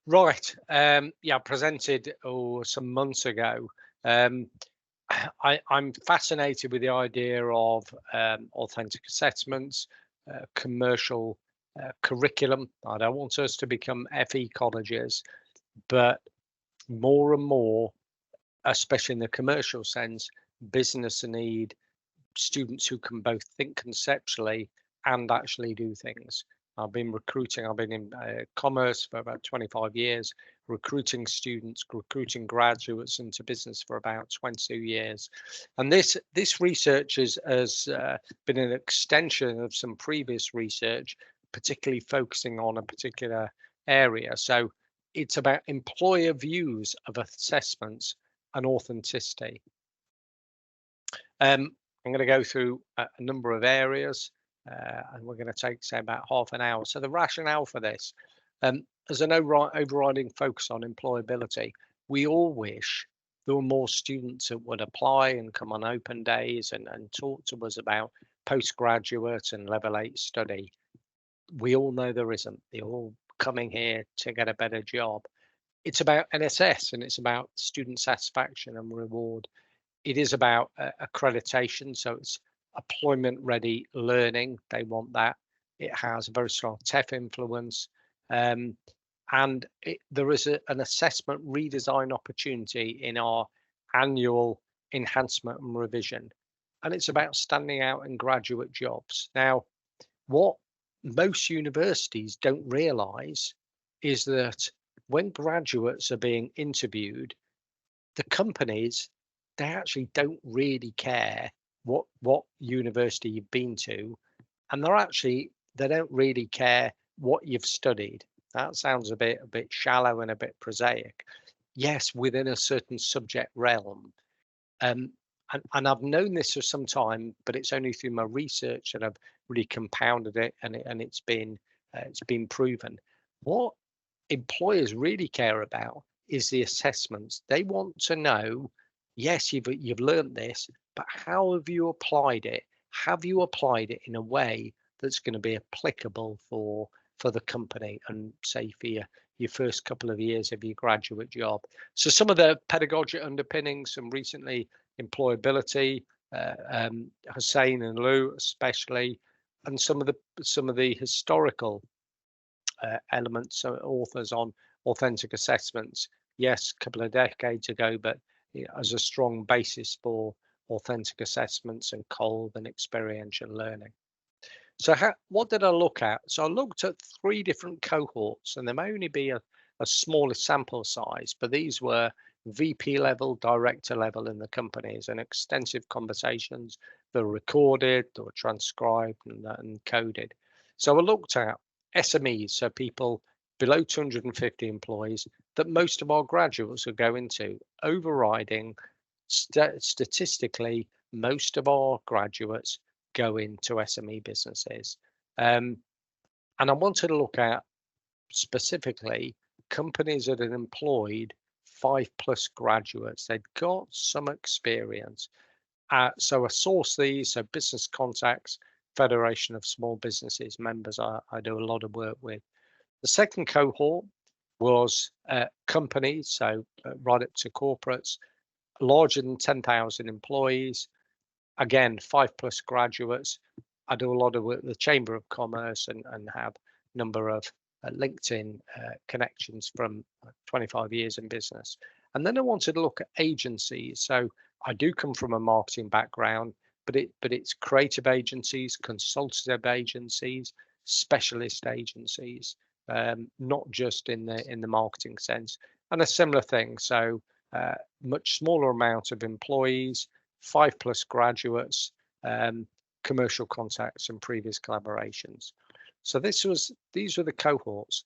Right. Yeah, I presented some months ago. Um, I'm fascinated with the idea of authentic assessments, commercial curriculum. I don't want us to become FE colleges, but more and more, especially in the commercial sense, business need students who can both think conceptually and actually do things. I've been recruiting, I've been in commerce for about 25 years, recruiting students, recruiting graduates into business for about 22 years. And this research has been an extension of some previous research, particularly focusing on a particular area. So it's about employer views of assessments and authenticity. I'm going to go through a number of areas, and we're going to take, say, about half an hour. So the rationale for this, there's an overriding focus on employability. We all wish there were more students that would apply and come on open days and talk to us about postgraduate and level 8 study. We all know there isn't. They're all coming here to get a better job. It's about NSS and it's about student satisfaction and reward. It is about accreditation, so it's employment-ready learning. They want that. It has a very strong TEF influence, um, and there is an assessment redesign opportunity in our annual enhancement and revision, and it's about standing out in graduate jobs. Now, what most universities don't realise is that when graduates are being interviewed, the companies, they actually don't really care what university you've been to, and they don't really care what you've studied. That sounds a bit shallow and a bit prosaic. Yes, within a certain subject realm. Um, and I've known this for some time, but it's only through my research that I've really compounded it, and it's been proven. What employers really care about is the assessments. They want to know, yes, you've learned this, but how have you applied it? Have you applied it in a way that's going to be applicable for the company and say for your first couple of years of your graduate job? So some of the pedagogic underpinnings, some recently employability, Hussein and Lou especially, and some of the historical elements, so authors on authentic assessments. Yes, a couple of decades ago, but as a strong basis for authentic assessments and cold and experiential learning. So what did I look at? So I looked at 3 different cohorts, and there may only be a smaller sample size, but these were VP level, director level in the companies, and extensive conversations that were recorded, that were transcribed and coded. So I looked at SMEs, so people below 250 employees that most of our graduates are going to, overriding statistically, most of our graduates go into SME businesses. And I wanted to look at specifically companies that had employed 5+ graduates. They'd got some experience. So I sourced these, so Business Contacts, Federation of Small Businesses members I do a lot of work with. The second cohort was companies, so right up to corporates, larger than 10,000 employees. Again, 5+ graduates. I do a lot of work with the Chamber of Commerce and have a number of LinkedIn connections from 25 years in business. And then I wanted to look at agencies. So I do come from a marketing background, but it's creative agencies, consultative agencies, specialist agencies, not just in the marketing sense. And a similar thing. So much smaller amount of employees, 5+ graduates, commercial contacts and previous collaborations. So these were the cohorts.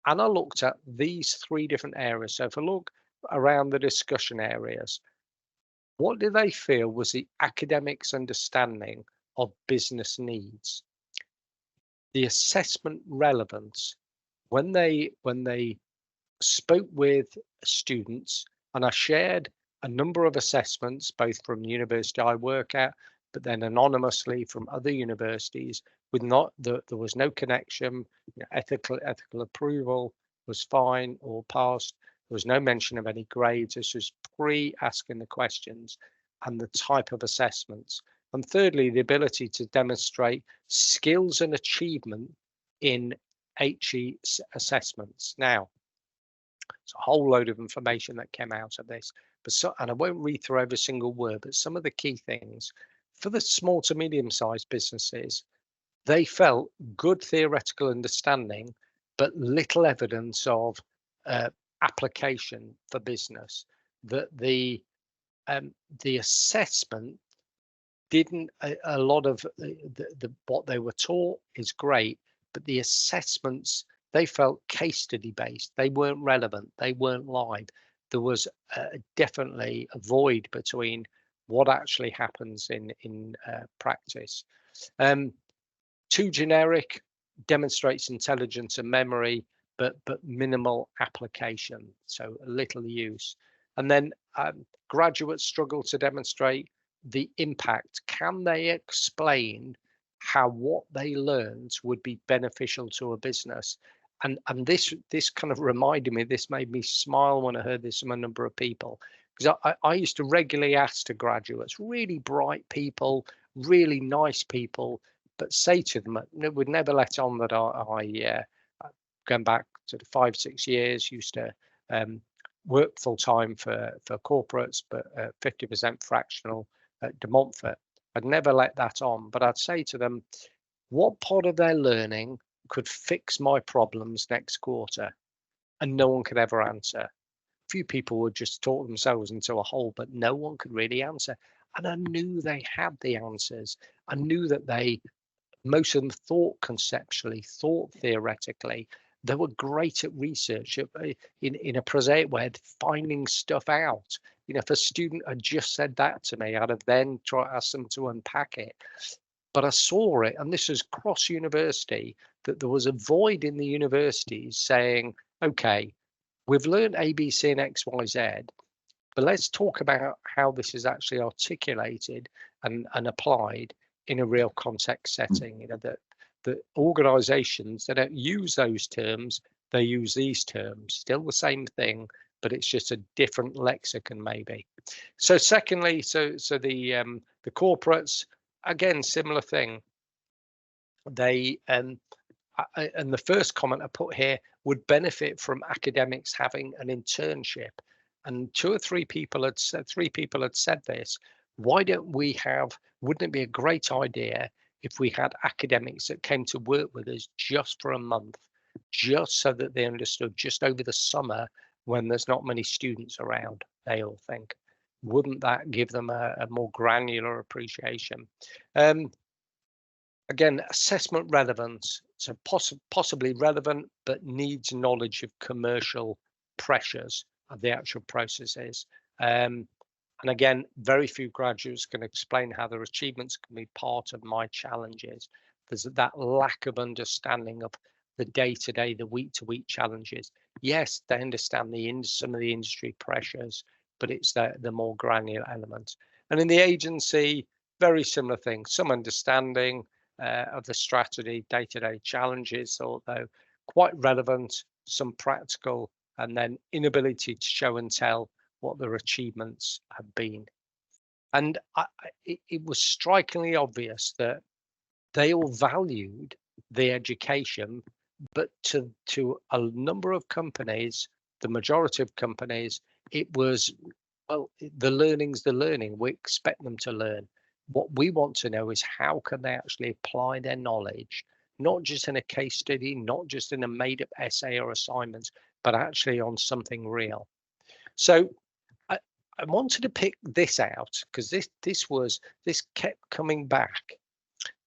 And I looked at these 3 different areas. So if I look around the discussion areas, what did they feel was the academics' understanding of business needs? The assessment relevance when they spoke with students, and I shared a number of assessments, both from the university I work at, but then anonymously from other universities, with there was no connection, ethical approval, was fine or passed. There was no mention of any grades. This was pre-asking the questions and the type of assessments. And thirdly, the ability to demonstrate skills and achievement in HE assessments. Now, it's a whole load of information that came out of this, and I won't read through every single word, but some of the key things for the small to medium-sized businesses, they felt good theoretical understanding, but little evidence of application for business. That the assessment didn't. A lot of what they were taught is great, but the assessments, they felt case study based. They weren't relevant. They weren't live. There was definitely a void between what actually happens in practice. Too generic, demonstrates intelligence and memory, but minimal application, so little use. And then graduates struggle to demonstrate the impact. Can they explain how what they learned would be beneficial to a business? And this kind of reminded me, this made me smile when I heard this from a number of people, because I used to regularly ask to graduates, really bright people, really nice people, but say to them, would never let on that I going back to the 5-6 years, used to work full time for corporates, but 50% fractional at De Montfort. I'd never let that on, but I'd say to them, what part of their learning could fix my problems next quarter? And no one could ever answer. A few people would just talk themselves into a hole, but no one could really answer. And I knew they had the answers. I knew that most of them thought conceptually, thought theoretically. They were great at research in a prosaic way, finding stuff out. You know, if a student had just said that to me, I'd have then tried to ask them to unpack it. But I saw it, and this was cross university, that there was a void in the universities saying, okay, we've learned A, B, C, and X, Y, Z, but let's talk about how this is actually articulated and applied in a real context setting. You know, that the organizations, they don't use those terms, they use these terms, still the same thing, but it's just a different lexicon maybe. So secondly, so the corporates, again, similar thing. They and the first comment I put here, would benefit from academics having an internship. And 2 or 3 people had said this. Why don't we have? Wouldn't it be a great idea if we had academics that came to work with us just for a month, just so that they understood just over the summer when there's not many students around? They all think, wouldn't that give them a more granular appreciation? Again, assessment relevance, so possibly relevant, but needs knowledge of commercial pressures of the actual processes. And again, very few graduates can explain how their achievements can be part of my challenges. There's that lack of understanding of the day-to-day, the week-to-week challenges. Yes, they understand some of the industry pressures, but it's the more granular element. And in the agency, very similar things, some understanding of the strategy, day-to-day challenges, although quite relevant, some practical, and then inability to show and tell what their achievements have been. And it was strikingly obvious that they all valued the education, but to a number of companies, the majority of companies, it was, well, the learning's the learning. We expect them to learn. What we want to know is how can they actually apply their knowledge, not just in a case study, not just in a made-up essay or assignments, but actually on something real. So I wanted to pick this out because this kept coming back,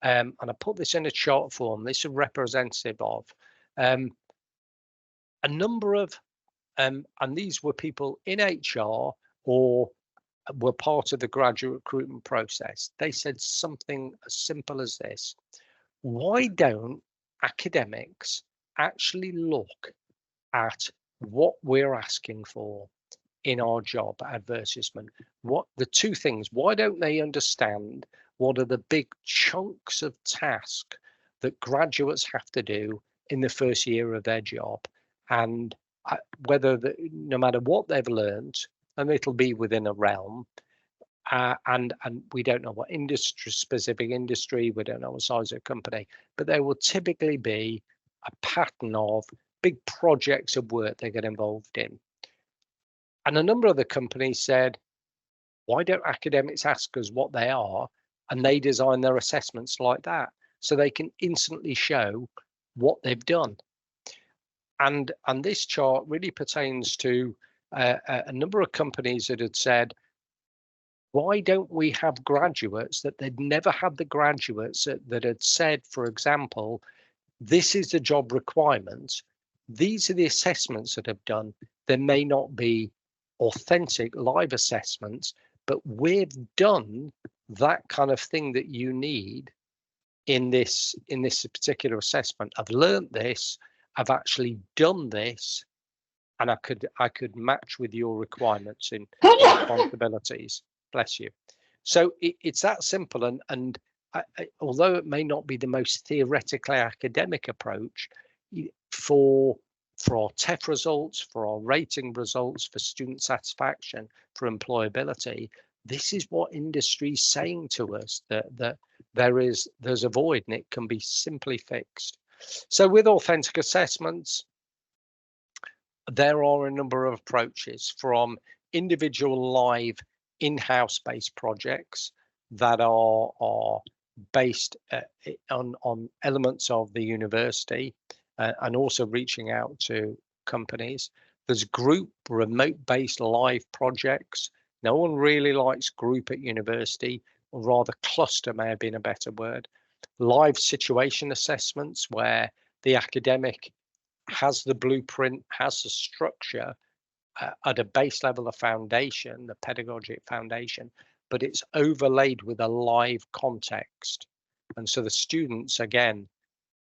and I put this in a chart form. This is representative of a number of, and these were people in HR or were part of the graduate recruitment process. They said something as simple as this: why don't academics actually look at what we're asking for in our job advertisement? What the 2 things? Why don't they understand what are the big chunks of task that graduates have to do in the first year of their job? and no matter what they've learned, and it'll be within a realm, and we don't know what specific industry, we don't know what size of company, but there will typically be a pattern of big projects of work they get involved in. And a number of the companies said, why don't academics ask us what they are? And they design their assessments like that, so they can instantly show what they've done. And this chart really pertains to a number of companies that had said, why don't we have graduates that they'd never had the graduates that had said, for example, this is the job requirements, these are the assessments that have done. There may not be authentic live assessments, but we've done that kind of thing that you need in this particular assessment. I've learned this, I've actually done this, and I could match with your requirements in responsibilities. Bless you. So it's that simple, and although it may not be the most theoretically academic approach, for our TEF results, for our rating results, for student satisfaction, for employability, this is what industry is saying to us, that there's a void and it can be simply fixed. So with authentic assessments, there are a number of approaches, from individual live in-house based projects that are based on elements of the university, and also reaching out to companies. There's group remote-based live projects. No one really likes group at university, or rather cluster may have been a better word. Live situation assessments, where the academic has the blueprint, has the structure at a base level of foundation, the pedagogic foundation, but it's overlaid with a live context. And so the students, again,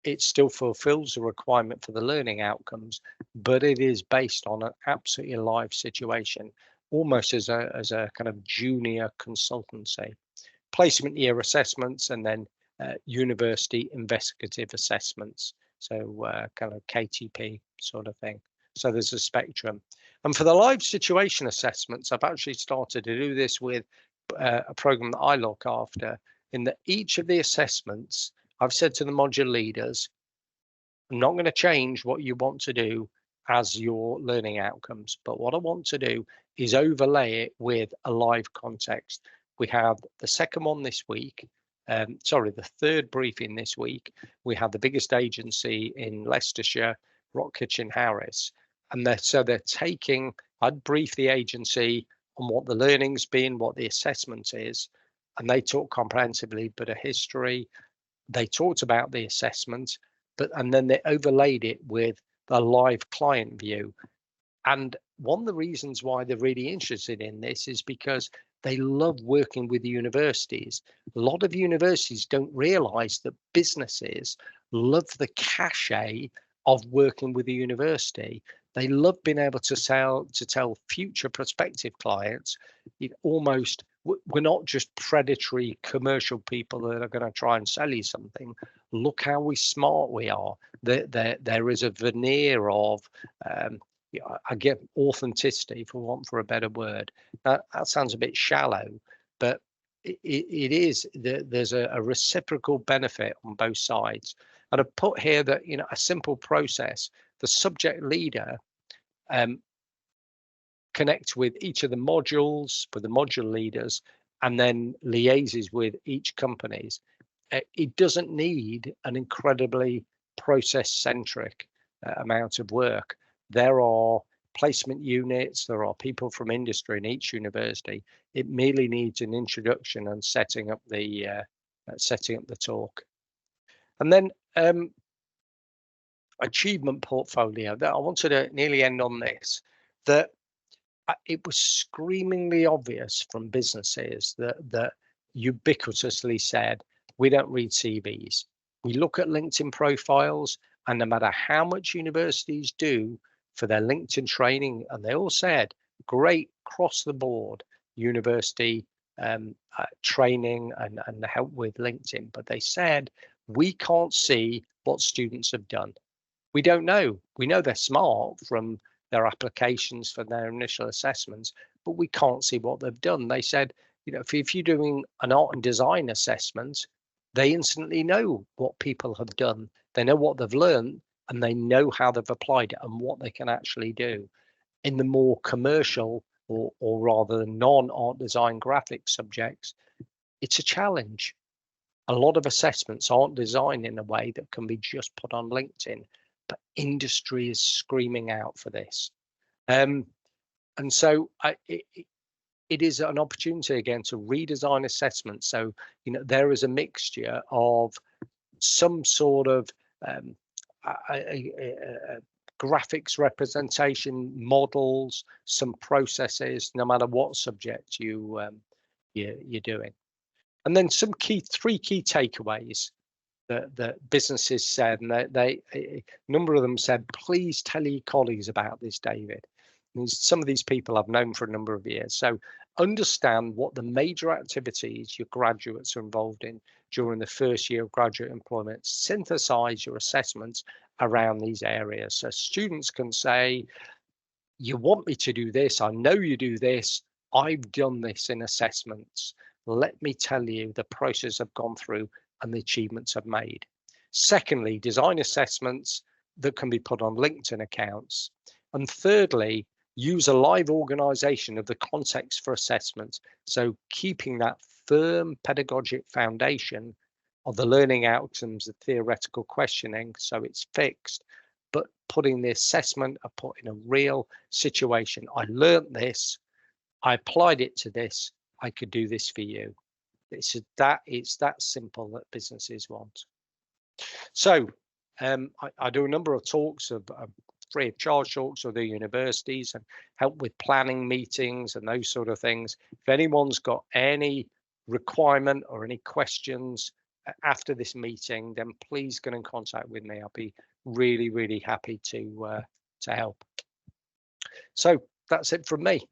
it still fulfills the requirement for the learning outcomes, but it is based on an absolutely live situation, almost as a kind of junior consultancy. Placement year assessments, and then university investigative assessments. So kind of KTP sort of thing. So there's a spectrum. And for the live situation assessments, I've actually started to do this with a program that I look after, in that each of the assessments, I've said to the module leaders, I'm not going to change what you want to do as your learning outcomes, but what I want to do is overlay it with a live context. We have the second one this week, the third briefing this week. We have the biggest agency in Leicestershire, Rock Kitchen Harris, and they're taking, I'd brief the agency on what the learning's been, what the assessment is, and they talk comprehensively, but a history. They talked about the assessment, and then they overlaid it with the live client view. And one of the reasons why they're really interested in this is because they love working with the universities. A lot of universities don't realize that businesses love the cachet of working with the university. They love being able to tell future prospective clients, we're not just predatory commercial people that are going to try and sell you something. Look how smart we are. There is a veneer of I get authenticity, for a better word. That sounds a bit shallow, but it is. There's a reciprocal benefit on both sides. And I've put here that a simple process. The subject leader connects with each of the modules, with the module leaders, and then liaises with each companies. It doesn't need an incredibly process-centric amount of work. There are placement units, there are people from industry in each university. It merely needs an introduction and setting up the talk. And then achievement portfolio. That I wanted to nearly end on this, that it was screamingly obvious from businesses that ubiquitously said, we don't read CVs. We look at LinkedIn profiles, and no matter how much universities do for their LinkedIn training, and they all said, great across the board university training and the help with LinkedIn, but they said, we can't see what students have done. We don't know. We know they're smart from their applications for their initial assessments, but we can't see what they've done. They said, you know, if you're doing an art and design assessment, they instantly know what people have done. They know what they've learned, and they know how they've applied it and what they can actually do. In the more commercial or rather non-art design graphic subjects, it's a challenge. A lot of assessments aren't designed in a way that can be just put on LinkedIn, but industry is screaming out for this. And so it is an opportunity again to redesign assessments. So, you know, there is a mixture of some sort of graphics representation, models, some processes, no matter what subject you're doing. And then some three key takeaways that businesses said, and a number of them said, please tell your colleagues about this, David. And some of these people I've known for a number of years. So understand what the major activities your graduates are involved in during the first year of graduate employment. Synthesize your assessments around these areas. So students can say, you want me to do this, I know you do this, I've done this in assessments. Let me tell you the process I've gone through and the achievements I've made. Secondly, design assessments that can be put on LinkedIn accounts. And thirdly, use a live organization of the context for assessments. So keeping that firm pedagogic foundation of the learning outcomes, the theoretical questioning, so it's fixed, but putting the assessment in a real situation. I learned this, I applied it to this, I could do this for you. It's that simple that businesses want. So I do a number of talks of free of charge talks with the universities and help with planning meetings and those sort of things. If anyone's got any requirement or any questions after this meeting, then please get in contact with me. I'll be really, really happy to help. So that's it from me.